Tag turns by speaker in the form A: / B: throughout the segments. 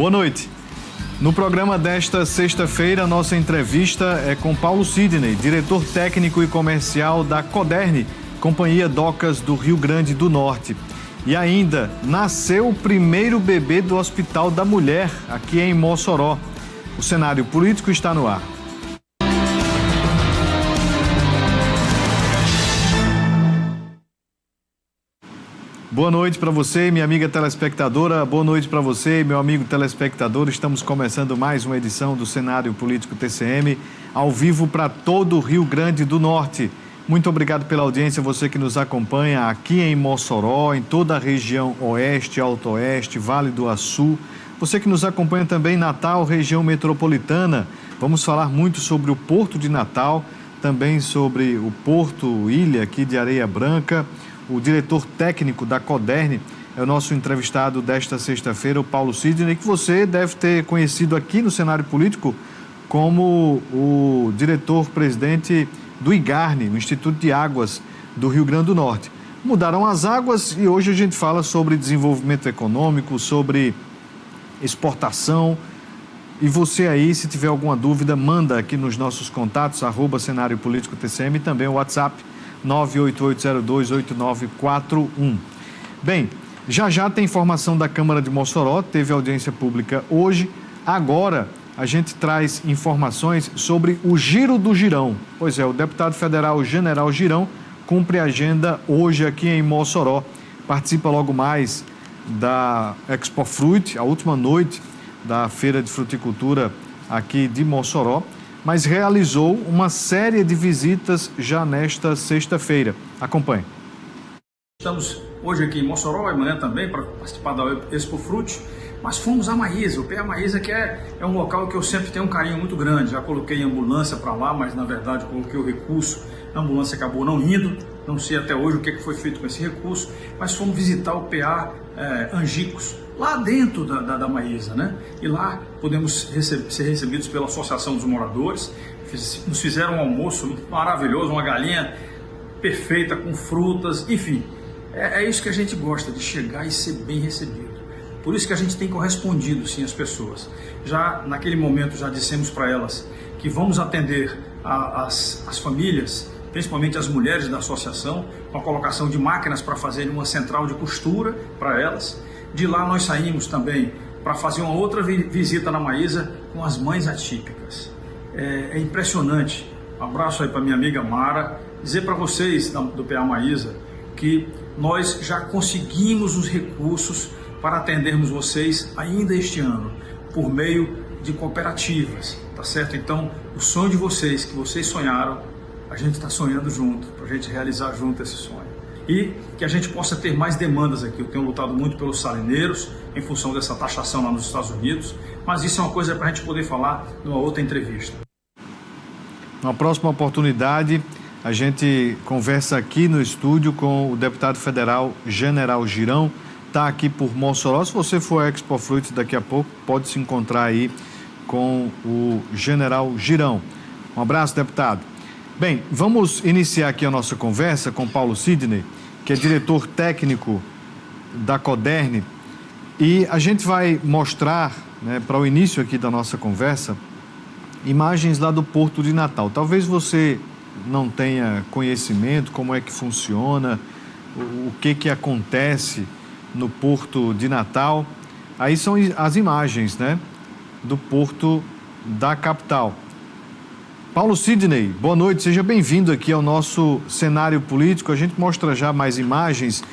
A: Boa noite. No programa desta sexta-feira, nossa entrevista é com Paulo Sidney, diretor técnico e comercial da Coderne, Companhia Docas do Rio Grande do Norte. E ainda, nasceu o primeiro bebê do Hospital da Mulher, aqui em Mossoró. O cenário político está no ar. Boa noite para você, minha amiga telespectadora. Boa noite para você, meu amigo telespectador. Estamos começando mais uma edição do Cenário Político TCM, ao vivo para todo o Rio Grande do Norte. Muito obrigado pela audiência, você que nos acompanha aqui em Mossoró, em toda a região oeste, alto-oeste, Vale do Açu. Você que nos acompanha também em Natal, região metropolitana. Vamos falar muito sobre o Porto de Natal, também sobre o Porto Ilha aqui de Areia Branca. O diretor técnico da Coderne é o nosso entrevistado desta sexta-feira, o Paulo Sidney, que você deve ter conhecido aqui no cenário político como o diretor-presidente do IGARNE, o Instituto de Águas do Rio Grande do Norte. Mudaram as águas e hoje a gente fala sobre desenvolvimento econômico, sobre exportação. E você aí, se tiver alguma dúvida, manda aqui nos nossos contatos, @Cenário Político TCM, e também o WhatsApp 988028941. Bem, já tem informação da Câmara de Mossoró, teve audiência pública hoje. Agora a gente traz informações sobre o Giro do Girão. Pois é, o deputado federal General Girão cumpre a agenda hoje aqui em Mossoró. Participa logo mais da Expo Fruit, a última noite da Feira de Fruticultura aqui de Mossoró, mas realizou uma série de visitas já nesta sexta-feira. Acompanhe.
B: Estamos hoje aqui em Mossoró, amanhã também, para participar da Expo Fruit, mas fomos a Maísa, o PA Maísa, que é um local que eu sempre tenho um carinho muito grande. Já coloquei ambulância para lá, mas na verdade coloquei o recurso, a ambulância acabou não indo, não sei até hoje o que foi feito com esse recurso, mas fomos visitar o PA Angicos, lá dentro da Maísa, né? E lá podemos ser recebidos pela Associação dos Moradores. Nos fizeram um almoço maravilhoso, uma galinha perfeita, com frutas, enfim. É isso que a gente gosta, de chegar e ser bem recebido. Por isso que a gente tem correspondido, sim, às pessoas. Já naquele momento, já dissemos para elas que vamos atender as famílias, principalmente as mulheres da associação, com a colocação de máquinas para fazer uma central de costura para elas. De lá nós saímos também para fazer uma outra visita na Maísa com as mães atípicas. É impressionante. Um abraço aí para minha amiga Mara. Dizer para vocês do PA Maísa que nós já conseguimos os recursos para atendermos vocês ainda este ano, por meio de cooperativas, tá certo? Então, o sonho de vocês, que vocês sonharam, a gente está sonhando junto, para a gente realizar junto esse sonho. E que a gente possa ter mais demandas aqui. Eu tenho lutado muito pelos salineiros, em função dessa taxação lá nos Estados Unidos, mas isso é uma coisa para a gente poder falar numa outra entrevista.
A: Na próxima oportunidade, a gente conversa aqui no estúdio com o deputado federal General Girão, está aqui por Mossoró. Se você for à Expo Fruit daqui a pouco, pode se encontrar aí com o General Girão. Um abraço, deputado. Bem, vamos iniciar aqui a nossa conversa com Paulo Sidney, que é diretor técnico da Coderne, e a gente vai mostrar, né, para o início aqui da nossa conversa, imagens lá do Porto de Natal. Talvez você não tenha conhecimento, como é que funciona, o que acontece no Porto de Natal. Aí são as imagens, né, do Porto da capital. Paulo Sidney, boa noite, seja bem-vindo aqui ao nosso cenário político. A gente mostra já mais imagens,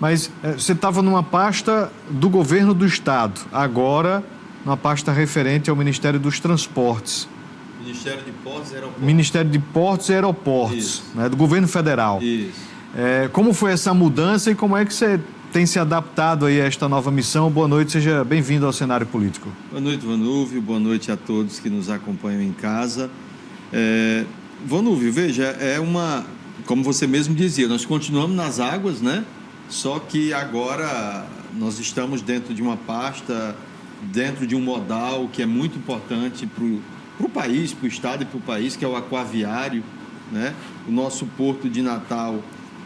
A: mas você estava numa pasta do governo do estado, agora numa pasta referente ao Ministério dos Transportes.
C: Ministério de Portos e Aeroportos.
A: Ministério de Portos e Aeroportos, né, do governo federal.
C: Isso.
A: Como foi essa mudança e como é que você tem se adaptado aí a esta nova missão? Boa noite, seja bem-vindo ao cenário político.
C: Boa noite, Vanúvio, boa noite a todos que nos acompanham em casa. Vanúvio, veja, como você mesmo dizia, nós continuamos nas águas, né? Só que agora nós estamos dentro de uma pasta, dentro de um modal que é muito importante para o país, para o estado e para o país, que é o aquaviário, né? O nosso Porto de Natal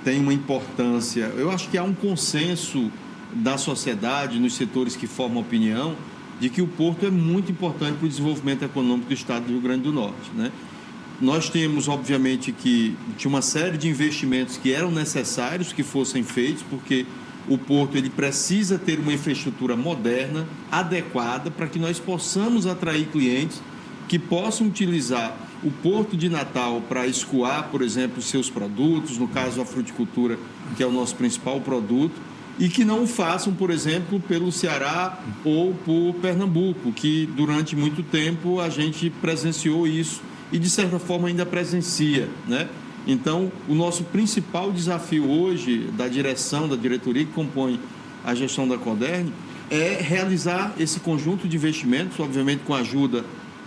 C: tem uma importância, eu acho que há um consenso da sociedade, nos setores que formam opinião, de que o porto é muito importante para o desenvolvimento econômico do estado do Rio Grande do Norte, né? Nós temos, obviamente, que tinha uma série de investimentos que eram necessários que fossem feitos, porque o porto ele precisa ter uma infraestrutura moderna, adequada, para que nós possamos atrair clientes que possam utilizar o Porto de Natal para escoar, por exemplo, seus produtos, no caso a fruticultura, que é o nosso principal produto, e que não o façam, por exemplo, pelo Ceará ou por Pernambuco, que durante muito tempo a gente presenciou isso e, de certa forma, ainda presencia, né? Então, o nosso principal desafio hoje da direção, da diretoria que compõe a gestão da Codern, é realizar esse conjunto de investimentos, obviamente com a ajuda,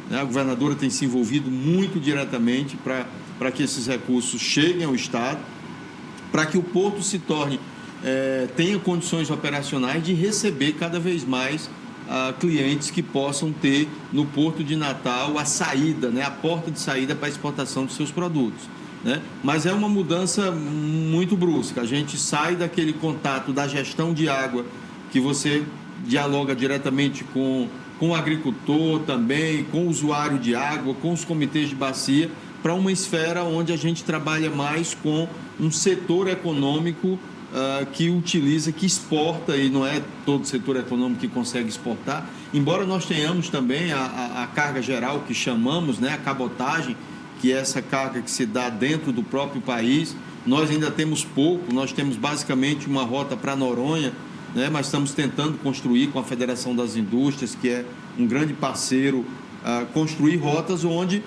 C: né? A governadora tem se envolvido muito diretamente para que esses recursos cheguem ao Estado, para que o porto se torne, tenha condições operacionais de receber cada vez mais clientes que possam ter no Porto de Natal a saída, né? A porta de saída para a exportação dos seus produtos, né? Mas é uma mudança muito brusca. A gente sai daquele contato da gestão de água, que você dialoga diretamente com o agricultor também, com o usuário de água, com os comitês de bacia, para uma esfera onde a gente trabalha mais com um setor econômico que utiliza, que exporta, e não é todo setor econômico que consegue exportar, embora nós tenhamos também a carga geral que chamamos, né, a cabotagem, que é essa carga que se dá dentro do próprio país. Nós ainda temos pouco, nós temos basicamente uma rota para Noronha, né, mas estamos tentando construir com a Federação das Indústrias, que é um grande parceiro, construir rotas onde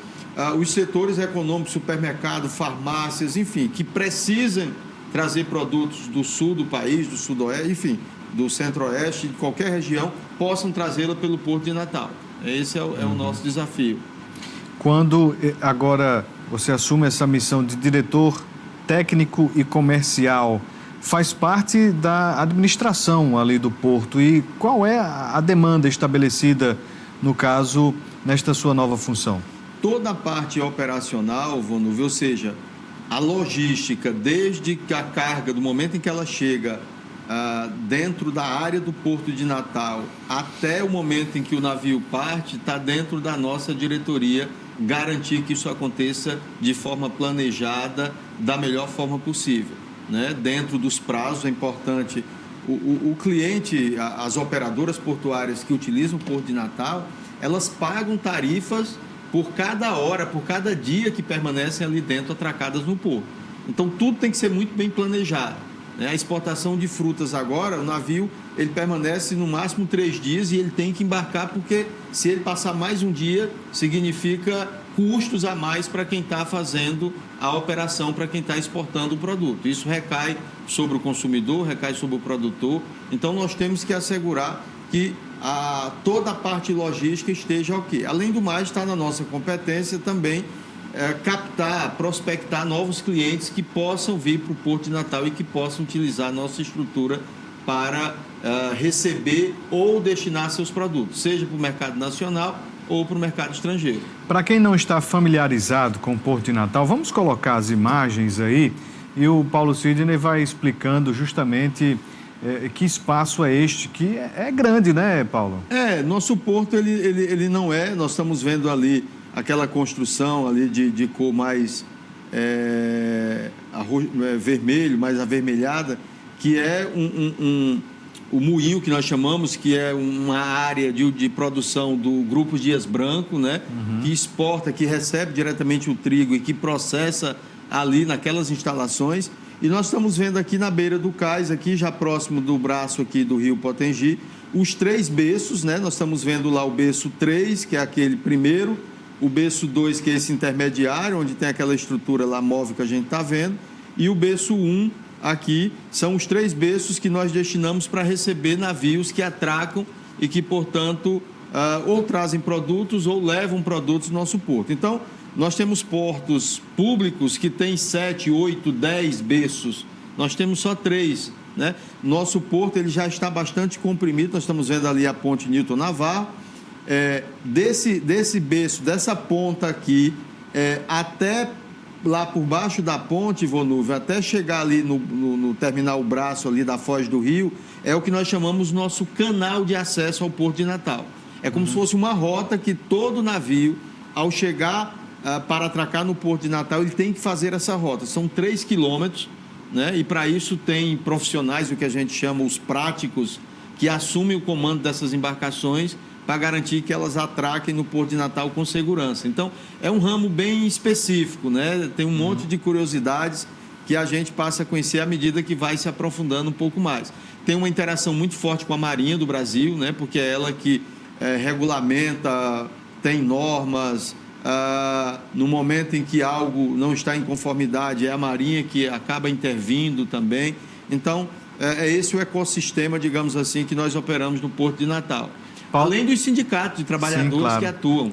C: os setores econômicos, supermercado, farmácias, enfim, que precisem trazer produtos do sul do país, do sudoeste, enfim, do centro-oeste, de qualquer região, possam trazê-la pelo Porto de Natal. Esse é o nosso desafio.
A: Quando agora você assume essa missão de diretor técnico e comercial, faz parte da administração ali do Porto, e qual é a demanda estabelecida, no caso, nesta sua nova função?
C: Toda a parte operacional, Vonúvio, ou seja, a logística, desde a carga, do momento em que ela chega dentro da área do Porto de Natal até o momento em que o navio parte, está dentro da nossa diretoria, garantir que isso aconteça de forma planejada, da melhor forma possível, né? Dentro dos prazos. É importante o cliente, as operadoras portuárias que utilizam o Porto de Natal, elas pagam tarifas por cada hora, por cada dia que permanecem ali dentro, atracadas no porto. Então, tudo tem que ser muito bem planejado, né? A exportação de frutas agora, o navio, ele permanece no máximo 3 dias e ele tem que embarcar, porque se ele passar mais um dia, significa custos a mais para quem está fazendo a operação, para quem está exportando o produto. Isso recai sobre o consumidor, recai sobre o produtor. Então, nós temos que assegurar que toda a parte logística esteja ok. Além do mais, está na nossa competência também captar, prospectar novos clientes que possam vir para o Porto de Natal e que possam utilizar a nossa estrutura para receber ou destinar seus produtos, seja para o mercado nacional ou para o mercado estrangeiro.
A: Para quem não está familiarizado com o Porto de Natal, vamos colocar as imagens aí e o Paulo Sidney vai explicando justamente que espaço é este, que é grande, né, Paulo?
C: Nosso porto, ele não é, nós estamos vendo ali aquela construção ali de cor mais vermelho, mais avermelhada, que é o moinho que nós chamamos, que é uma área de produção do Grupo Dias Branco, né? Uhum. Que exporta, que recebe diretamente o trigo e que processa ali naquelas instalações. E nós estamos vendo aqui na beira do cais, aqui já próximo do braço aqui do rio Potengi, os 3 berços, né? Nós estamos vendo lá o berço 3, que é aquele primeiro, o berço 2, que é esse intermediário, onde tem aquela estrutura lá móvel que a gente está vendo, e o berço 1, aqui, são os 3 berços que nós destinamos para receber navios que atracam e que, portanto, ou trazem produtos ou levam produtos no nosso porto. Então, nós temos portos públicos que têm 7, 8, 10 berços. Nós temos só 3, né? Nosso porto ele já está bastante comprimido. Nós estamos vendo ali a ponte Newton Navarro. Desse berço, dessa ponta aqui, até lá por baixo da ponte, Vonúvio, até chegar ali no terminal Braço ali da Foz do Rio, é o que nós chamamos nosso canal de acesso ao Porto de Natal. É como se fosse uma rota que todo navio, ao chegar para atracar no Porto de Natal, ele tem que fazer essa rota. São 3 quilômetros, né? E para isso tem profissionais, o que a gente chama os práticos, que assumem o comando dessas embarcações para garantir que elas atraquem no Porto de Natal com segurança. Então, é um ramo bem específico, né? Tem um monte de curiosidades que a gente passa a conhecer à medida que vai se aprofundando um pouco mais. Tem uma interação muito forte com a Marinha do Brasil, né? Porque é ela que regulamenta, tem normas. No momento em que algo não está em conformidade, é a Marinha que acaba intervindo também. Então, é esse o ecossistema, digamos assim, que nós operamos no Porto de Natal. Além dos sindicatos de trabalhadores. Sim, claro, que atuam.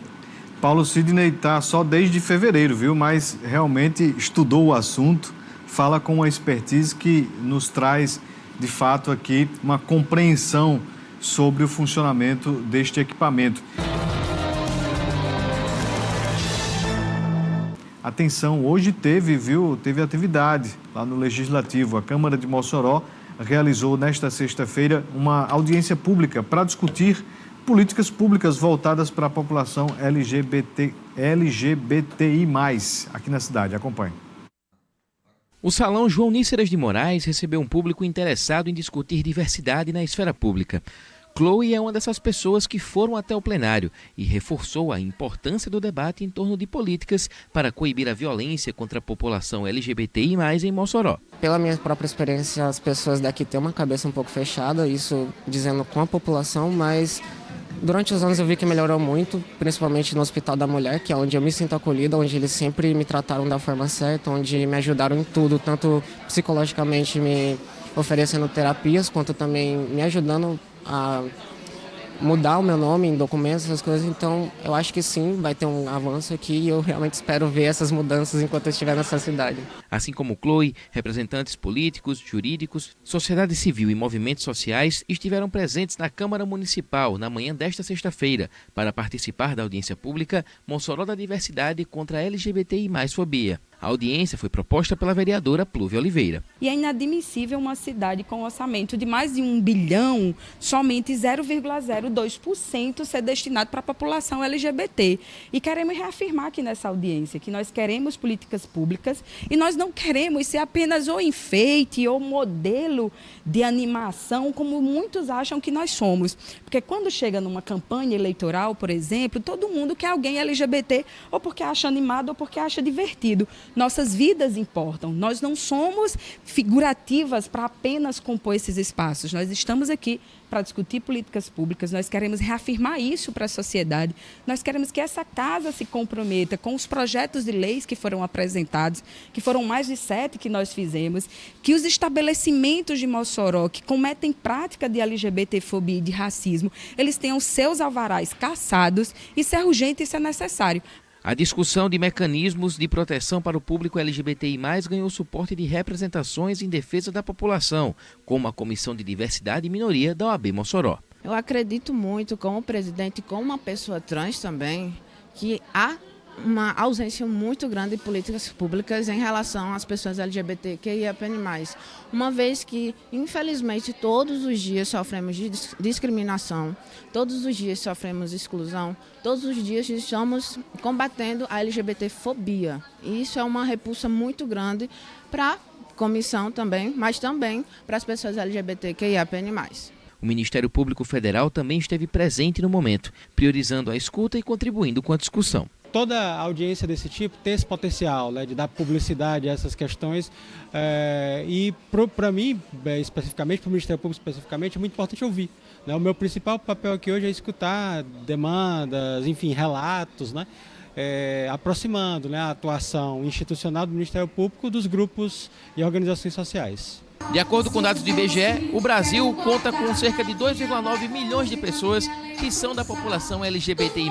A: Paulo Sidney está só desde fevereiro, viu? Mas realmente estudou o assunto, fala com uma expertise que nos traz, de fato, aqui uma compreensão sobre o funcionamento deste equipamento. Atenção, hoje teve atividade lá no Legislativo. A Câmara de Mossoró realizou nesta sexta-feira uma audiência pública para discutir políticas públicas voltadas para a população LGBTI+, aqui na cidade. Acompanhe.
D: O Salão João Níceras de Moraes recebeu um público interessado em discutir diversidade na esfera pública. Chloe é uma dessas pessoas que foram até o plenário e reforçou a importância do debate em torno de políticas para coibir a violência contra a população LGBTI+, em Mossoró.
E: Pela minha própria experiência, as pessoas daqui têm uma cabeça um pouco fechada, isso dizendo com a população, mas durante os anos eu vi que melhorou muito, principalmente no Hospital da Mulher, que é onde eu me sinto acolhida, onde eles sempre me trataram da forma certa, onde me ajudaram em tudo, tanto psicologicamente me oferecendo terapias, quanto também me ajudando a mudar o meu nome em documentos, essas coisas. Então, eu acho que sim, vai ter um avanço aqui e eu realmente espero ver essas mudanças enquanto eu estiver nessa cidade.
D: Assim como Chloe, representantes políticos, jurídicos, sociedade civil e movimentos sociais estiveram presentes na Câmara Municipal na manhã desta sexta-feira para participar da audiência pública Mossoró da Diversidade contra a LGBTI+fobia. A audiência foi proposta pela vereadora Plúvia Oliveira.
F: E é inadmissível uma cidade com orçamento de mais de 1 bilhão, somente 0,02% ser destinado para a população LGBT. E queremos reafirmar aqui nessa audiência que nós queremos políticas públicas e nós não queremos ser apenas o enfeite ou modelo de animação, como muitos acham que nós somos. Porque quando chega numa campanha eleitoral, por exemplo, todo mundo quer alguém LGBT ou porque acha animado ou porque acha divertido. Nossas vidas importam. Nós não somos figurativas para apenas compor esses espaços. Nós estamos aqui para discutir políticas públicas. Nós queremos reafirmar isso para a sociedade. Nós queremos que essa casa se comprometa com os projetos de leis que foram apresentados, que foram mais de 7 que nós fizemos, que os estabelecimentos de Mossoró que cometem prática de LGBTfobia e de racismo, eles tenham seus alvarás cassados. Isso é urgente, isso é necessário.
D: A discussão de mecanismos de proteção para o público LGBTI+, ganhou suporte de representações em defesa da população, como a Comissão de Diversidade e Minoria da OAB Mossoró.
G: Eu acredito muito, como presidente e como uma pessoa trans também, que há uma ausência muito grande de políticas públicas em relação às pessoas LGBTQIAP+. Uma vez que, infelizmente, todos os dias sofremos de discriminação, todos os dias sofremos exclusão, todos os dias estamos combatendo a LGBTfobia. E isso é uma repulsa muito grande para a comissão também, mas também para as pessoas LGBTQIAP+.
D: O Ministério Público Federal também esteve presente no momento, priorizando a escuta e contribuindo com a discussão.
H: Toda audiência desse tipo tem esse potencial, né, de dar publicidade a essas questões e para mim, especificamente, para o Ministério Público especificamente, é muito importante ouvir. Né? O meu principal papel aqui hoje é escutar demandas, enfim, relatos, né, aproximando, né, a atuação institucional do Ministério Público dos grupos e organizações sociais.
D: De acordo com dados do IBGE, o Brasil conta com cerca de 2,9 milhões de pessoas que são da população LGBTI+.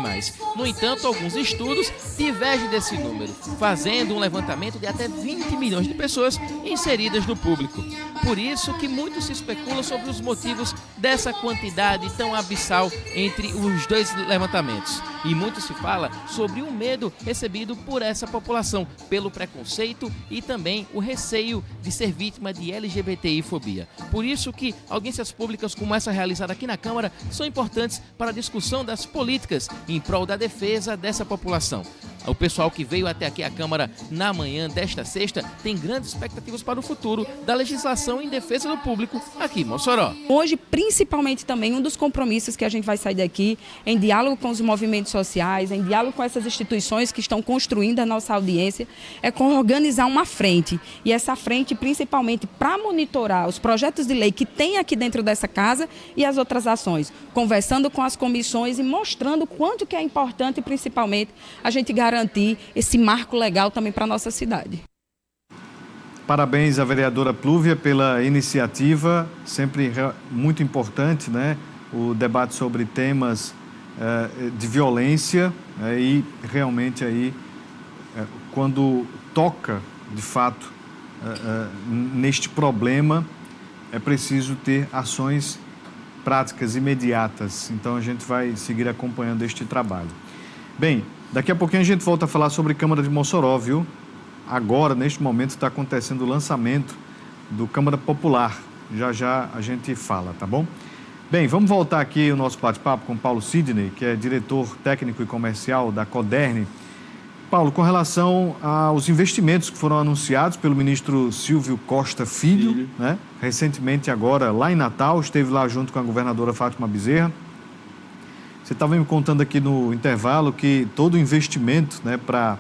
D: No entanto, alguns estudos divergem desse número, fazendo um levantamento de até 20 milhões de pessoas inseridas no público. Por isso que muito se especula sobre os motivos dessa quantidade tão abissal entre os dois levantamentos. E muito se fala sobre o medo recebido por essa população, pelo preconceito e também o receio de ser vítima de LGBTI-fobia. Por isso que audiências públicas como essa realizada aqui na Câmara são importantes para a discussão das políticas em prol da defesa dessa população. O pessoal que veio até aqui à Câmara na manhã desta sexta tem grandes expectativas para o futuro da legislação em defesa do público aqui em Mossoró.
F: Hoje, principalmente também, um dos compromissos que a gente vai sair daqui, em diálogo com os movimentos sociais, em diálogo com essas instituições que estão construindo a nossa audiência, é organizar uma frente. E essa frente, principalmente, para monitorar os projetos de lei que tem aqui dentro dessa casa e as outras ações, conversando com as comissões e mostrando quanto que é importante, principalmente, a gente garantir esse marco legal também para a nossa cidade.
A: Parabéns à vereadora Plúvia pela iniciativa, sempre muito importante, né? O debate sobre temas de violência e realmente aí, quando toca, de fato, neste problema, é preciso ter ações práticas, imediatas. Então, a gente vai seguir acompanhando este trabalho. Bem, daqui a pouquinho a gente volta a falar sobre Câmara de Mossoró, viu? Agora, neste momento, está acontecendo o lançamento do Câmara Popular. Já já a gente fala, tá bom? Bem, vamos voltar aqui o nosso bate-papo com Paulo Sidney, que é diretor técnico e comercial da Coderne. Paulo, com relação aos investimentos que foram anunciados pelo ministro Silvio Costa Filho, né? Recentemente agora lá em Natal, esteve lá junto com a governadora Fátima Bezerra. Você estava me contando aqui no intervalo que todo o investimento, né, para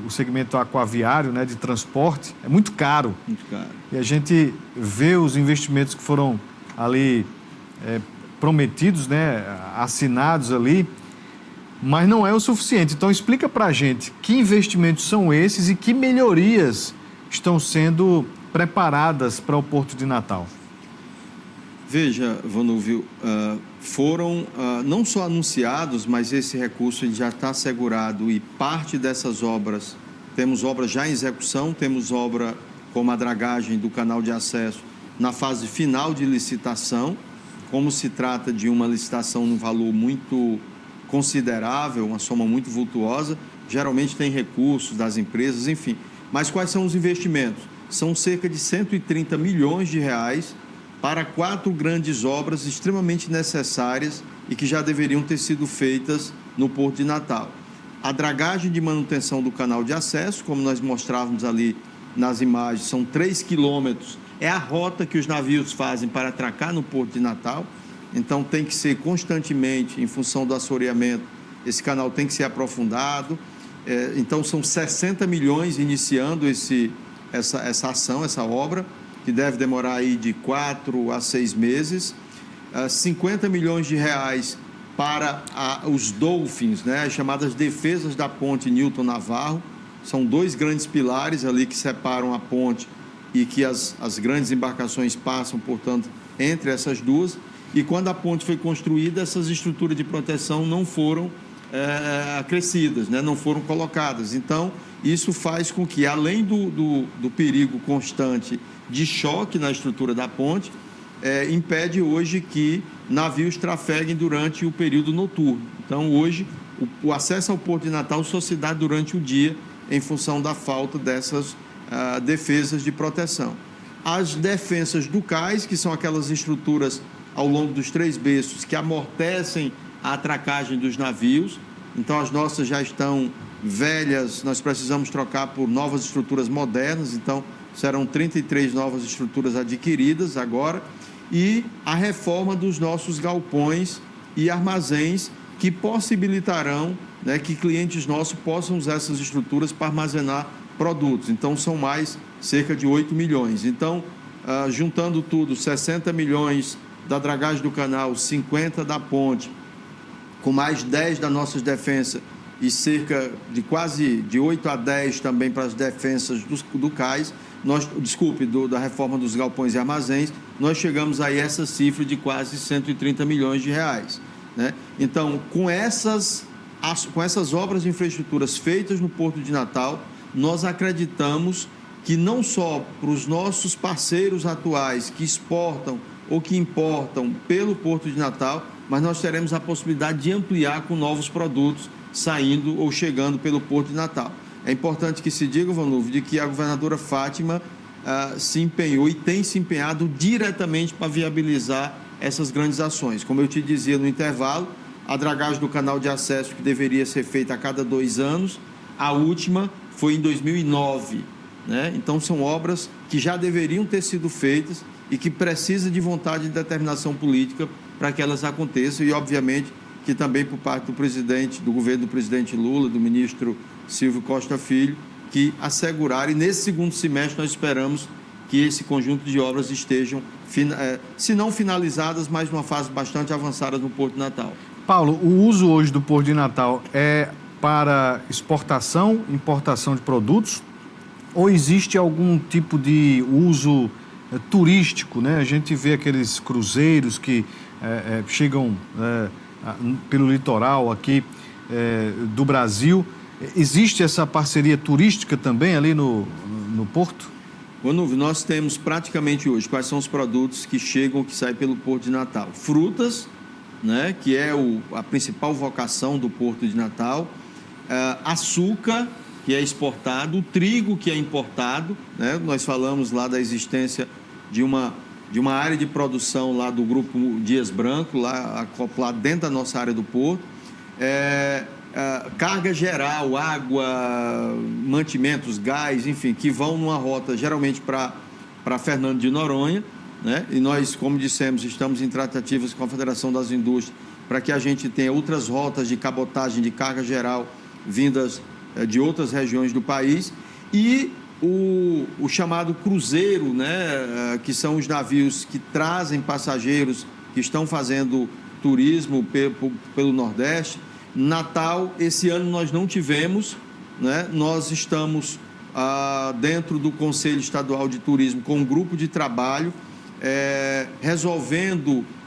A: o segmento aquaviário, né, de transporte, é muito caro.
C: Muito caro.
A: E a gente vê os investimentos que foram ali prometidos, né, assinados ali, mas não é o suficiente. Então, explica para a gente que investimentos são esses e que melhorias estão sendo preparadas para o Porto de Natal.
C: Veja, Vanúvio, foram não só anunciados, mas esse recurso ele já está assegurado e parte dessas obras, temos obras já em execução, temos obra como a dragagem do canal de acesso na fase final de licitação, como se trata de uma licitação num valor muito considerável, uma soma muito vultuosa, geralmente tem recursos das empresas, enfim. Mas quais são os investimentos? São cerca de 130 milhões de reais para 4 grandes obras extremamente necessárias e que já deveriam ter sido feitas no Porto de Natal. A dragagem de manutenção do canal de acesso, como nós mostrávamos ali nas imagens, são 3 quilômetros, é a rota que os navios fazem para atracar no Porto de Natal. Então, tem que ser constantemente, em função do assoreamento, esse canal tem que ser aprofundado. Então, são 60 milhões iniciando essa ação, essa obra, que deve demorar aí de 4 a 6 meses. 50 milhões de reais para os Dolphins, né, as chamadas defesas da ponte Newton Navarro. São 2 grandes pilares ali que separam a ponte e que as grandes embarcações passam, portanto, entre essas duas. E quando a ponte foi construída, essas estruturas de proteção não foram acrescidas, né? Não foram colocadas. Então, isso faz com que, além do perigo constante de choque na estrutura da ponte, impede hoje que navios trafeguem durante o período noturno. Então, hoje, o acesso ao Porto de Natal só se dá durante o dia, em função da falta dessas defesas de proteção. As defensas do cais, que são aquelas estruturas ao longo dos 3 berços que amortecem a atracagem dos navios. Então, as nossas já estão velhas, nós precisamos trocar por novas estruturas modernas, então serão 33 novas estruturas adquiridas agora, e a reforma dos nossos galpões e armazéns que possibilitarão, né, que clientes nossos possam usar essas estruturas para armazenar produtos. Então, são mais cerca de 8 milhões. Então, juntando tudo, 60 milhões da dragagem do canal, 50 da ponte, com mais 10 das nossas defensas e cerca de quase de 8 a 10 também para as defensas do cais, da reforma dos galpões e armazéns, nós chegamos aí a essa cifra de quase 130 milhões de reais, né? Então, com essas obras de infraestruturas feitas no Porto de Natal, nós acreditamos que não só para os nossos parceiros atuais que exportam ou que importam pelo Porto de Natal, mas nós teremos a possibilidade de ampliar com novos produtos saindo ou chegando pelo Porto de Natal. É importante que se diga, Vanluve, de que a governadora Fátima se empenhou e tem se empenhado diretamente para viabilizar essas grandes ações. Como eu te dizia no intervalo, a dragagem do canal de acesso que deveria ser feita a cada 2 anos, a última foi em 2009. Né? Então, são obras que já deveriam ter sido feitas e que precisam de vontade e determinação política para que elas aconteçam e, obviamente, que também por parte do presidente, do governo do presidente Lula, do ministro Silvio Costa Filho, que asseguraram, e nesse segundo semestre nós esperamos que esse conjunto de obras estejam, se não finalizadas, mas numa fase bastante avançada no Porto de Natal.
A: Paulo, o uso hoje do Porto de Natal é para exportação, importação de produtos, ou existe algum tipo de uso turístico, né? A gente vê aqueles cruzeiros que chegam pelo litoral aqui do Brasil. Existe essa parceria turística também ali no Porto?
C: Vanluve, nós temos praticamente hoje, quais são os produtos que chegam, que saem pelo Porto de Natal? Frutas, né, que é a principal vocação do Porto de Natal, açúcar, que é exportado, o trigo, que é importado, né? Nós falamos lá da existência de uma área de produção lá do Grupo Dias Branco, lá acoplado dentro da nossa área do Porto, carga geral, água, mantimentos, gás, enfim, que vão numa rota geralmente para Fernando de Noronha, né? E nós, como dissemos, estamos em tratativas com a Federação das Indústrias para que a gente tenha outras rotas de cabotagem de carga geral vindas de outras regiões do país e o chamado cruzeiro, né? Que são os navios que trazem passageiros que estão fazendo turismo pelo Nordeste. Natal, esse ano nós não tivemos, né? Nós estamos dentro do Conselho Estadual de Turismo com um grupo de trabalho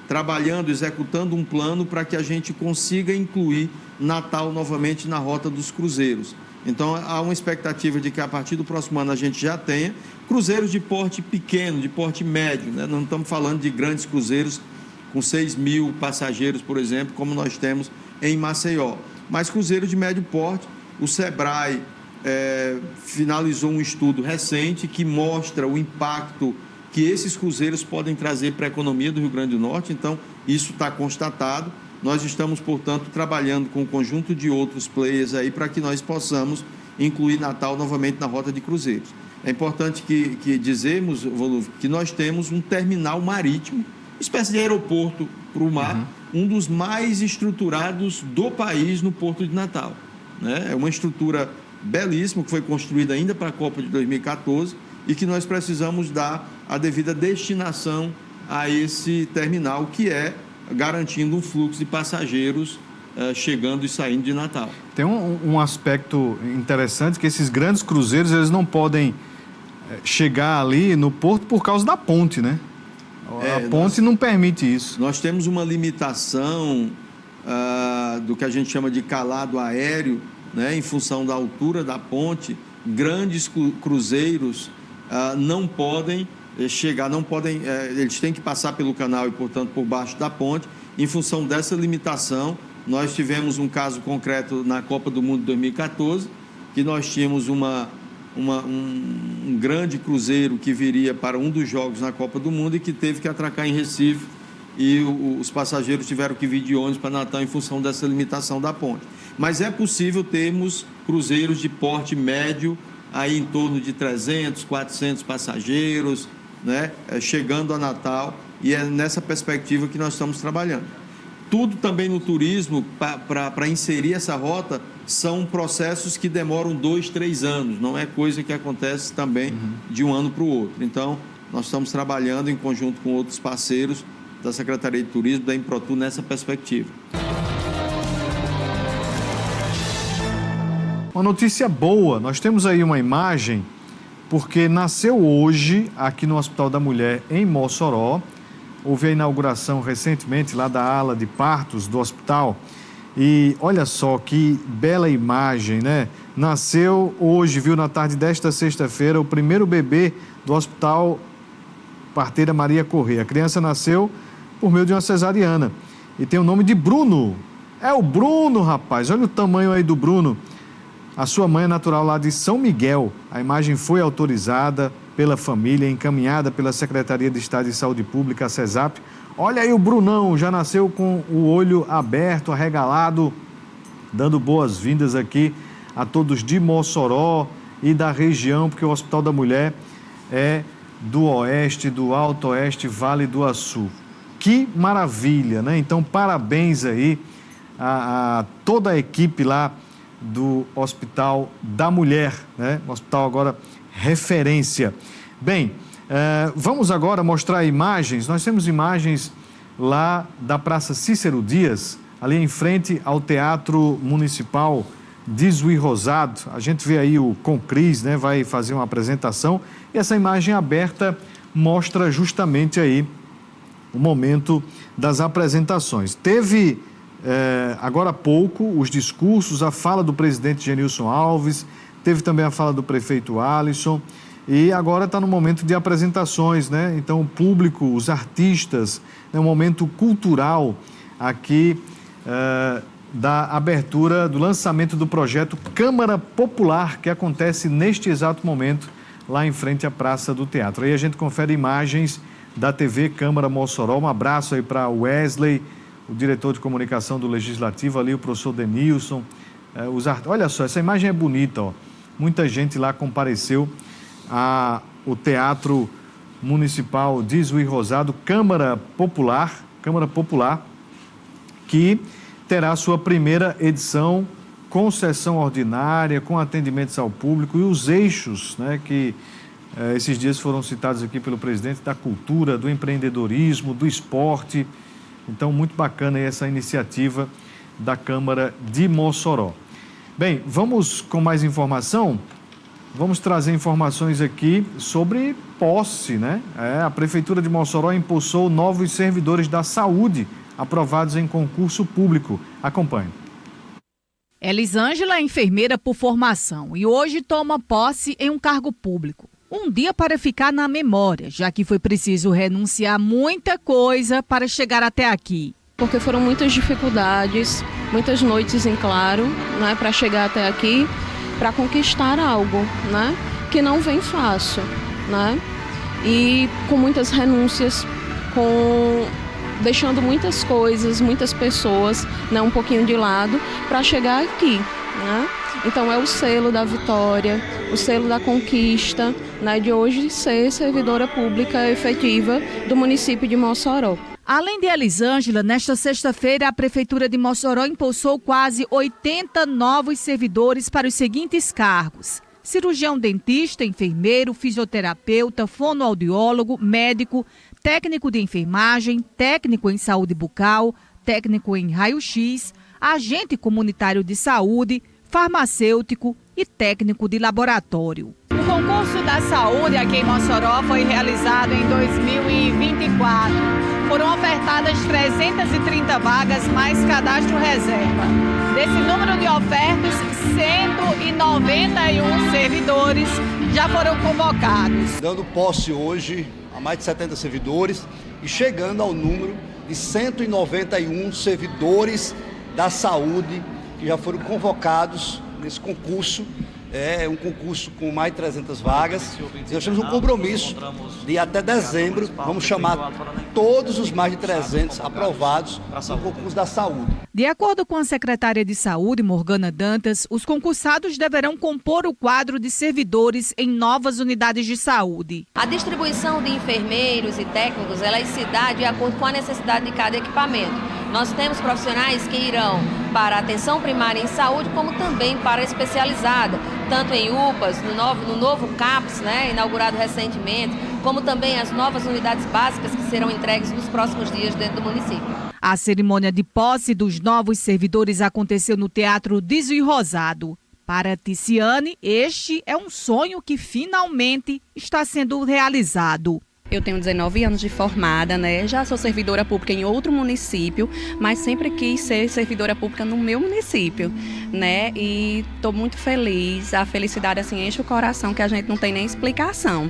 C: trabalhando, executando um plano para que a gente consiga incluir Natal novamente na rota dos cruzeiros. Então, há uma expectativa de que a partir do próximo ano a gente já tenha cruzeiros de porte pequeno, de porte médio, né? Não estamos falando de grandes cruzeiros com 6.000 passageiros, por exemplo, como nós temos em Maceió. Mas cruzeiro de médio porte, o Sebrae finalizou um estudo recente que mostra o impacto que esses cruzeiros podem trazer para a economia do Rio Grande do Norte. Então, isso está constatado. Nós estamos, portanto, trabalhando com um conjunto de outros players aí para que nós possamos incluir Natal novamente na rota de cruzeiros. É importante que dizemos, Vanluve, que nós temos um terminal marítimo, espécie de aeroporto para o mar, um dos mais estruturados do país no Porto de Natal, né? É uma estrutura belíssima que foi construída ainda para a Copa de 2014 e que nós precisamos dar a devida destinação a esse terminal, que é garantindo um fluxo de passageiros chegando e saindo de Natal.
A: Tem um aspecto interessante, que esses grandes cruzeiros eles não podem chegar ali no porto por causa da ponte, né? A ponte não permite isso.
C: Nós temos uma limitação do que a gente chama de calado aéreo, né? Em função da altura da ponte, grandes cruzeiros não podem chegar, eles têm que passar pelo canal e, portanto, por baixo da ponte. Em função dessa limitação, nós tivemos um caso concreto na Copa do Mundo de 2014, que nós tínhamos um grande cruzeiro que viria para um dos jogos na Copa do Mundo e que teve que atracar em Recife, e os passageiros tiveram que vir de ônibus para Natal em função dessa limitação da ponte. Mas é possível termos cruzeiros de porte médio, aí em torno de 300, 400 passageiros, né, chegando a Natal, e é nessa perspectiva que nós estamos trabalhando. Tudo também no turismo, para inserir essa rota, são processos que demoram 2, 3 anos, não é coisa que acontece também de um ano para o outro. Então, nós estamos trabalhando em conjunto com outros parceiros da Secretaria de Turismo, da Improtur, nessa perspectiva.
A: Uma notícia boa, nós temos aí uma imagem, porque nasceu hoje, aqui no Hospital da Mulher, em Mossoró. Houve a inauguração recentemente lá da ala de partos do hospital. E olha só que bela imagem, né? nasceu hoje, viu, na tarde desta sexta-feira, o primeiro bebê do Hospital Parteira Maria Corrêa. A criança nasceu por meio de uma cesariana e tem o nome de Bruno. É o Bruno, rapaz, olha o tamanho aí do Bruno. A sua mãe é natural lá de São Miguel. A imagem foi autorizada pela família, encaminhada pela Secretaria de Estado de Saúde Pública, a CESAP. Olha aí o Brunão, já nasceu com o olho aberto, arregalado, dando boas-vindas aqui a todos de Mossoró e da região, porque o Hospital da Mulher é do Oeste, do Alto Oeste, Vale do Açu. Que maravilha, né? Então, parabéns aí a toda a equipe lá do Hospital da Mulher, né? O hospital agora referência. Bem, vamos agora mostrar imagens. Nós temos imagens lá da Praça Cícero Dias, ali em frente ao Teatro Municipal de Juiz Rosado. A gente vê aí o Concris, né? Vai fazer uma apresentação e essa imagem aberta mostra justamente aí o momento das apresentações. Teve agora há pouco os discursos, a fala do presidente Genilson Alves, teve também a fala do prefeito Alisson e agora está no momento de apresentações, né? Então o público, os artistas, é um momento cultural aqui da abertura, do lançamento do projeto Câmara Popular, que acontece neste exato momento lá em frente à Praça do Teatro. Aí a gente confere imagens da TV Câmara Mossoró. Um abraço aí para Wesley, o diretor de comunicação do Legislativo, ali o professor Denilson. Olha só, essa imagem é bonita, ó. Muita gente lá compareceu ao Teatro Municipal de Juiz Rosado, Câmara Popular, que terá sua primeira edição com sessão ordinária, com atendimentos ao público e os eixos, né, que esses dias foram citados aqui pelo presidente, da cultura, do empreendedorismo, do esporte. Então, muito bacana aí essa iniciativa da Câmara de Mossoró. Bem, vamos com mais informação? Vamos trazer informações aqui sobre posse, né? A Prefeitura de Mossoró impulsou novos servidores da saúde aprovados em concurso público. Acompanhe.
I: Elisângela é enfermeira por formação e hoje toma posse em um cargo público. Um dia para ficar na memória, já que foi preciso renunciar muita coisa para chegar até aqui.
J: Porque foram muitas dificuldades, muitas noites em claro, né, para chegar até aqui, para conquistar algo, né, que não vem fácil, né, e com muitas renúncias, deixando muitas coisas, muitas pessoas, né, um pouquinho de lado para chegar aqui, né. Então é o selo da vitória, o selo da conquista, né, de hoje ser servidora pública efetiva do município de Mossoró.
I: Além de Elisângela, nesta sexta-feira a Prefeitura de Mossoró impulsou quase 80 novos servidores para os seguintes cargos: cirurgião dentista, enfermeiro, fisioterapeuta, fonoaudiólogo, médico, técnico de enfermagem, técnico em saúde bucal, técnico em raio-x, agente comunitário de saúde, farmacêutico e técnico de laboratório. O concurso da saúde aqui em Mossoró foi realizado em 2024. Foram ofertadas 330 vagas mais cadastro reserva. Desse número de ofertas, 191 servidores já foram convocados.
K: Dando posse hoje a mais de 70 servidores e chegando ao número de 191 servidores da saúde que já foram convocados nesse concurso. É um concurso com mais de 300 vagas. Nós temos um compromisso de até dezembro, vamos chamar todos os mais de 300 aprovados no concurso da saúde.
I: De acordo com a secretária de Saúde, Morgana Dantas, os concursados deverão compor o quadro de servidores em novas unidades de saúde.
L: A distribuição de enfermeiros e técnicos, ela se dá de acordo com a necessidade de cada equipamento. Nós temos profissionais que irão para a atenção primária em saúde, como também para a especializada, tanto em UPAs, no novo CAPS, né, inaugurado recentemente, como também as novas unidades básicas que serão entregues nos próximos dias dentro do município.
I: A cerimônia de posse dos novos servidores aconteceu no Teatro de Juiz Rosado. Para Ticiane, este é um sonho que finalmente está sendo realizado.
M: Eu tenho 19 anos de formada, né? Já sou servidora pública em outro município, mas sempre quis ser servidora pública no meu município, né? E estou muito feliz. A felicidade assim enche o coração, que a gente não tem nem explicação.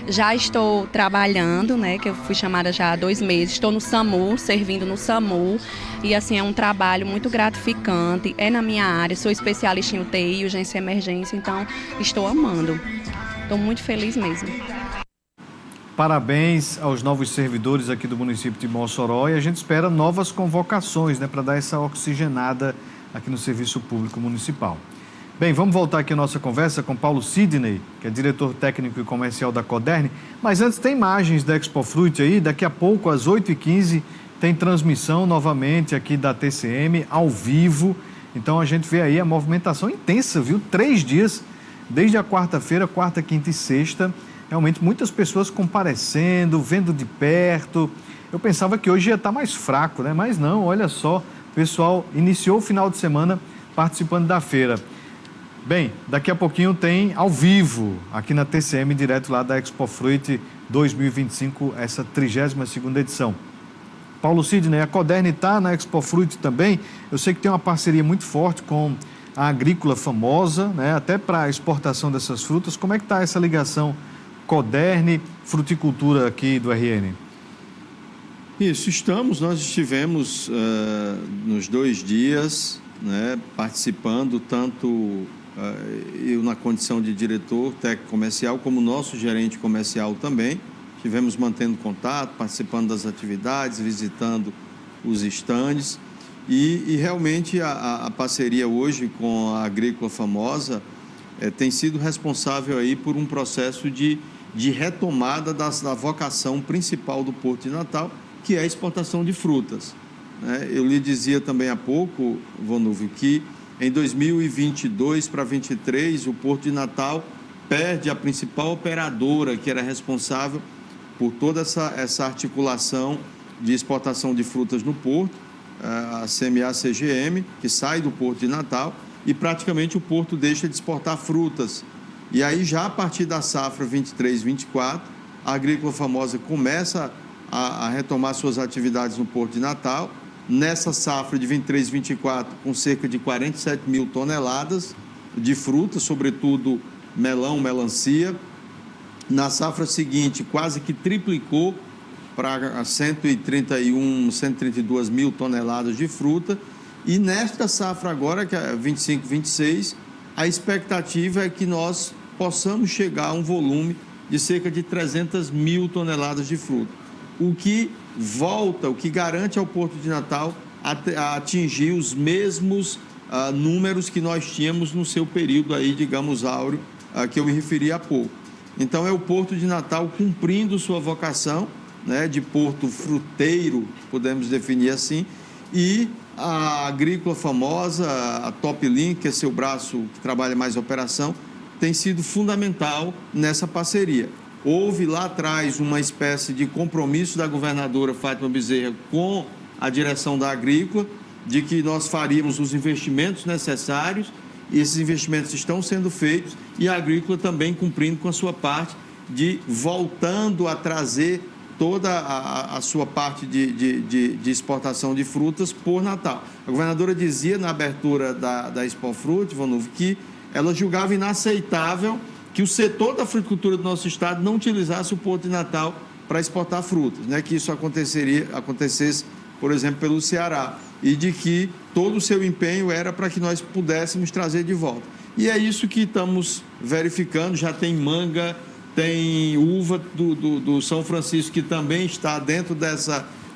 M: Já estou trabalhando, né? Que eu fui chamada já há 2 meses. Estou no SAMU, servindo no SAMU. E assim, é um trabalho muito gratificante. É na minha área, sou especialista em UTI, urgência e emergência, então estou amando. Estou muito feliz mesmo.
A: Parabéns aos novos servidores aqui do município de Mossoró e a gente espera novas convocações, né, para dar essa oxigenada aqui no Serviço Público Municipal. Bem, vamos voltar aqui a nossa conversa com Paulo Sidney, que é diretor técnico e comercial da Codern. Mas antes, tem imagens da Expofruit aí, daqui a pouco, às 8h15, tem transmissão novamente aqui da TCM, ao vivo. Então a gente vê aí a movimentação intensa, viu? 3 dias, desde a quarta-feira, quarta, quinta e sexta. Realmente muitas pessoas comparecendo, vendo de perto. Eu pensava que hoje ia estar mais fraco, né? Mas não, olha só, o pessoal iniciou o final de semana participando da feira. Bem, daqui a pouquinho tem ao vivo, aqui na TCM, direto lá da Expofruit 2025, essa 32ª edição. Paulo Sidney, a Codern está na Expofruit também. Eu sei que tem uma parceria muito forte com a Agrícola Famosa, né? Até para a exportação dessas frutas. Como é que está essa ligação Codern, fruticultura aqui do RN?
C: Isso, nós estivemos nos 2 dias, né, participando, tanto eu na condição de diretor técnico comercial, como nosso gerente comercial também. Estivemos mantendo contato, participando das atividades, visitando os estandes e realmente a parceria hoje com a Agrícola Famosa tem sido responsável aí por um processo de retomada da vocação principal do Porto de Natal, que é a exportação de frutas. Eu lhe dizia também há pouco, Vonúvio, que em 2022 para 2023 o Porto de Natal perde a principal operadora que era responsável por toda essa articulação de exportação de frutas no Porto, a CMA-CGM, que sai do Porto de Natal, e praticamente o Porto deixa de exportar frutas. E aí, já a partir da safra 23-24, a Agrícola Famosa começa a retomar suas atividades no Porto de Natal. Nessa safra de 23-24, com cerca de 47 mil toneladas de frutas, sobretudo melão, melancia. Na safra seguinte, quase que triplicou para 132 mil toneladas de fruta. E nesta safra agora, que é 25-26, a expectativa é que nós possamos chegar a um volume de cerca de 300 mil toneladas de fruta, o que garante ao Porto de Natal a atingir os mesmos números que nós tínhamos no seu período aí, digamos, áureo, que eu me referi há pouco. Então é o Porto de Natal cumprindo sua vocação, né, de porto fruteiro, podemos definir assim, e a Agrícola Famosa, a Top Link, que é seu braço que trabalha mais operação, tem sido fundamental nessa parceria. Houve lá atrás uma espécie de compromisso da governadora Fátima Bezerra com a direção da Agrícola, de que nós faríamos os investimentos necessários, e esses investimentos estão sendo feitos, e a Agrícola também cumprindo com a sua parte de voltando a trazer toda a sua parte de exportação de frutas por Natal. A governadora dizia na abertura da Expofruit, Vonúvio, que ela julgava inaceitável que o setor da fruticultura do nosso estado não utilizasse o Porto de Natal para exportar frutas, né? Que isso acontecesse, por exemplo, pelo Ceará, e de que todo o seu empenho era para que nós pudéssemos trazer de volta. E é isso que estamos verificando. Já tem manga, tem uva do São Francisco, que também está dentro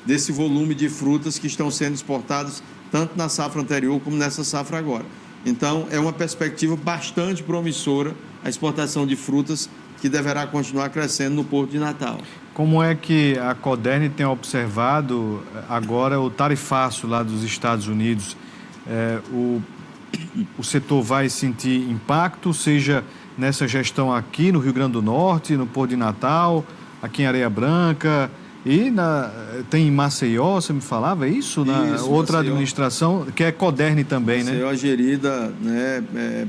C: desse volume de frutas que estão sendo exportadas tanto na safra anterior como nessa safra agora. Então, é uma perspectiva bastante promissora a exportação de frutas, que deverá continuar crescendo no Porto de Natal.
A: Como é que a Codern tem observado agora o tarifaço lá dos Estados Unidos? O setor vai sentir impacto, seja nessa gestão aqui no Rio Grande do Norte, no Porto de Natal, aqui em Areia Branca, e tem em Maceió, você me falava, é isso? Na outra Maceió, administração, que é Codern também,
C: Maceió, né? Maceió gerida, né,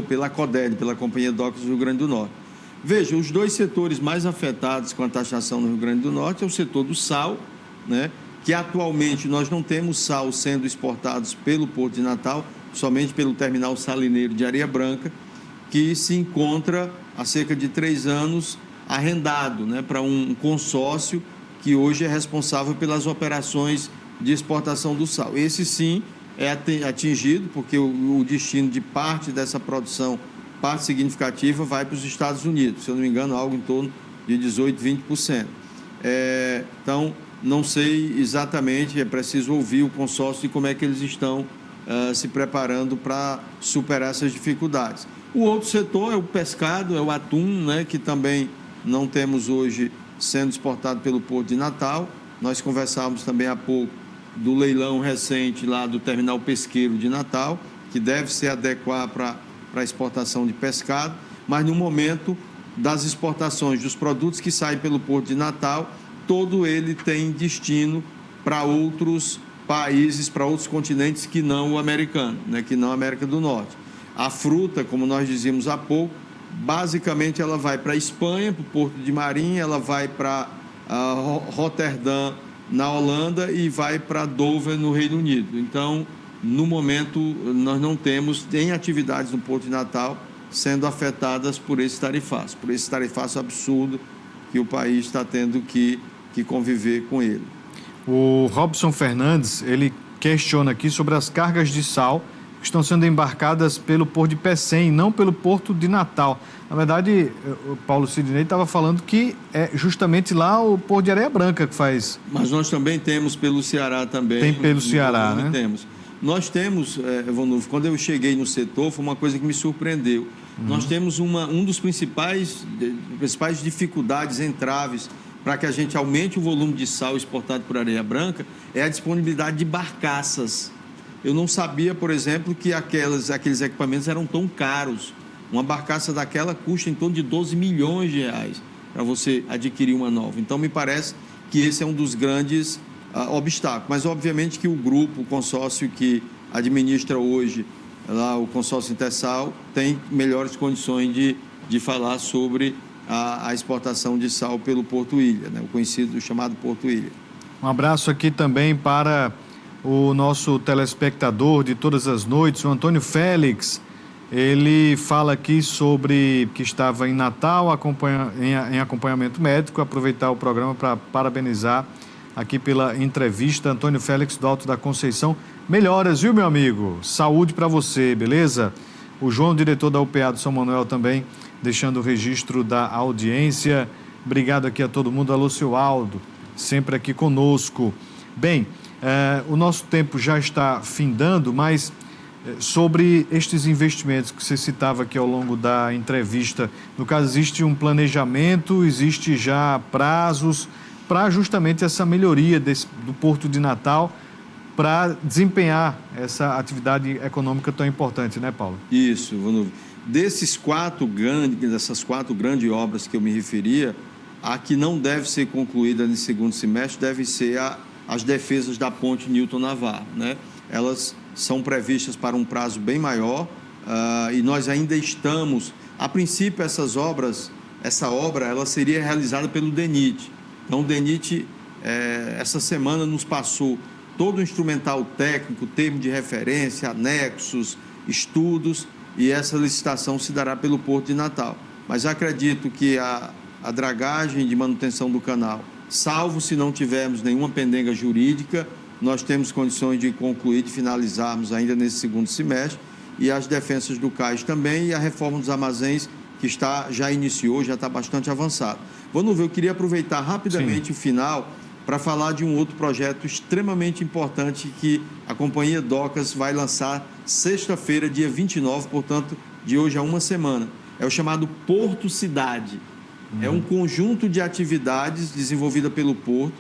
C: pela Codern, pela Companhia Docas do Rio Grande do Norte. Veja, os dois setores mais afetados com a taxação no Rio Grande do Norte é o setor do sal, né? Que atualmente nós não temos sal sendo exportados pelo Porto de Natal, somente pelo terminal salineiro de Areia Branca, que se encontra há cerca de 3 anos arrendado, né, para um consórcio que hoje é responsável pelas operações de exportação do sal. Esse sim é atingido, porque o destino de parte dessa produção, parte significativa, vai para os Estados Unidos, se eu não me engano, algo em torno de 18%, 20%. Então, não sei exatamente, é preciso ouvir o consórcio de como é que eles estão se preparando para superar essas dificuldades. O outro setor é o pescado, é o atum, né, que também não temos hoje sendo exportado pelo Porto de Natal. Nós conversávamos também há pouco do leilão recente lá do terminal pesqueiro de Natal, que deve se adequar para a exportação de pescado, mas no momento das exportações dos produtos que saem pelo Porto de Natal, todo ele tem destino para outros países, para outros continentes que não o americano, né, que não a América do Norte. A fruta, como nós dizíamos há pouco, basicamente ela vai para a Espanha, para o Porto de Marim, ela vai para Roterdã, na Holanda, e vai para Dover, no Reino Unido. Então, no momento, nós não temos nem atividades no Porto de Natal sendo afetadas por esse tarifaço absurdo que o país está tendo que conviver com ele.
A: O Robson Fernandes, ele questiona aqui sobre as cargas de sal que estão sendo embarcadas pelo Porto de Pecém, não pelo Porto de Natal. Na verdade, o Paulo Sidney estava falando que é justamente lá o Porto de Areia Branca que faz...
C: Mas nós também temos pelo Ceará também.
A: Tem pelo Ceará, né?
C: Temos. Nós temos, Evanildo, quando eu cheguei no setor, foi uma coisa que me surpreendeu. Nós temos um dos principais dificuldades, entraves, para que a gente aumente o volume de sal exportado por Areia Branca, é a disponibilidade de barcaças. Eu não sabia, por exemplo, que aqueles equipamentos eram tão caros. Uma barcaça daquela custa em torno de 12 milhões de reais para você adquirir uma nova. Então, me parece que esse é um dos grandes obstáculos. Mas, obviamente, que o grupo, o consórcio que administra hoje lá, o consórcio Intersal, tem melhores condições de falar sobre a exportação de sal pelo Porto Ilha, né? O chamado Porto Ilha.
A: Um abraço aqui também para o nosso telespectador de todas as noites, o Antônio Félix. Ele fala aqui sobre que estava em Natal em acompanhamento médico. Aproveitar o programa para parabenizar aqui pela entrevista. Antônio Félix, do Alto da Conceição. Melhoras, viu, meu amigo? Saúde para você, beleza? O João, diretor da UPA do São Manuel, também deixando o registro da audiência. Obrigado aqui a todo mundo. Alô, seu Aldo, sempre aqui conosco. Bem, o nosso tempo já está findando, mas sobre estes investimentos que você citava aqui ao longo da entrevista, no caso, existe um planejamento, existe já prazos para justamente essa melhoria do Porto de Natal, para desempenhar essa atividade econômica tão importante, né, Paulo?
C: Isso, dessas quatro grandes obras que eu me referia, a que não deve ser concluída nesse segundo semestre deve ser as defesas da ponte Newton Navarro, né? Elas são previstas para um prazo bem maior e nós ainda estamos... A princípio, essa obra ela seria realizada pelo DENIT. Então, o DENIT, essa semana, nos passou todo o instrumental técnico, termo de referência, anexos, estudos, e essa licitação se dará pelo Porto de Natal. Mas acredito que a dragagem de manutenção do canal, salvo se não tivermos nenhuma pendenga jurídica, nós temos condições de concluir, de finalizarmos ainda nesse segundo semestre, e as defensas do cais também, e a reforma dos armazéns, que já iniciou, já está bastante avançado. Vamos ver, eu queria aproveitar rapidamente o final para falar de um outro projeto extremamente importante que a Companhia Docas vai lançar sexta-feira, dia 29, portanto, de hoje a uma semana. É o chamado Porto Cidade. É um conjunto de atividades desenvolvida pelo Porto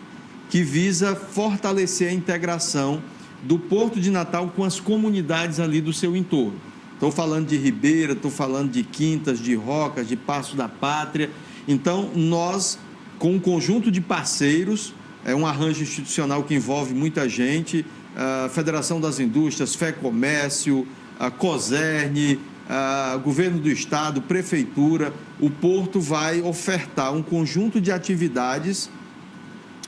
C: que visa fortalecer a integração do Porto de Natal com as comunidades ali do seu entorno. Estou falando de Ribeira, estou falando de Quintas, de Rocas, de Passo da Pátria. Então, nós, com um conjunto de parceiros, é um arranjo institucional que envolve muita gente, a Federação das Indústrias, FEComércio, a COSERN, governo do estado, prefeitura, o porto vai ofertar um conjunto de atividades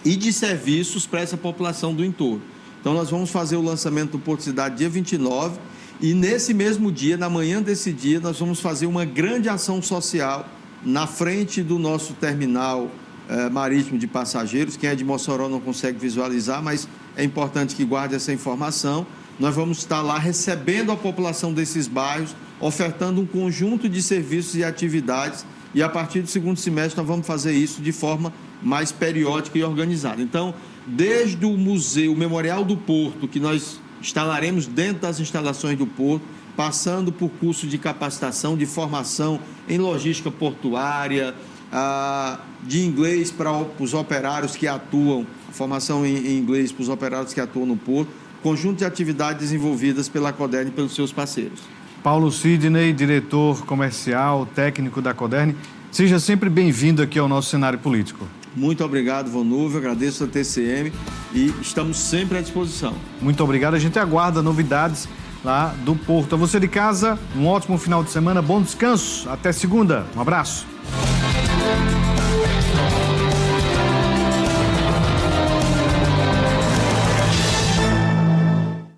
C: e de serviços para essa população do entorno. Então, nós vamos fazer o lançamento do Porto Cidade dia 29 e, nesse mesmo dia, na manhã desse dia, nós vamos fazer uma grande ação social na frente do nosso terminal marítimo de passageiros. Quem é de Mossoró não consegue visualizar, mas é importante que guarde essa informação. Nós vamos estar lá recebendo a população desses bairros, ofertando um conjunto de serviços e atividades, e a partir do segundo semestre nós vamos fazer isso de forma mais periódica e organizada. Então, desde o museu, o Memorial do Porto, que nós instalaremos dentro das instalações do Porto, passando por curso de capacitação, de formação em logística portuária, de inglês para os operários que atuam, formação em inglês para os operários que atuam no Porto, conjunto de atividades desenvolvidas pela Coderne e pelos seus parceiros.
A: Paulo Sidney, diretor comercial, técnico da Coderne, seja sempre bem-vindo aqui ao nosso cenário político.
C: Muito obrigado, Vonúvio, agradeço a TCM e estamos sempre à disposição.
A: Muito obrigado, a gente aguarda novidades lá do Porto. A você de casa, um ótimo final de semana, bom descanso, até segunda, um abraço.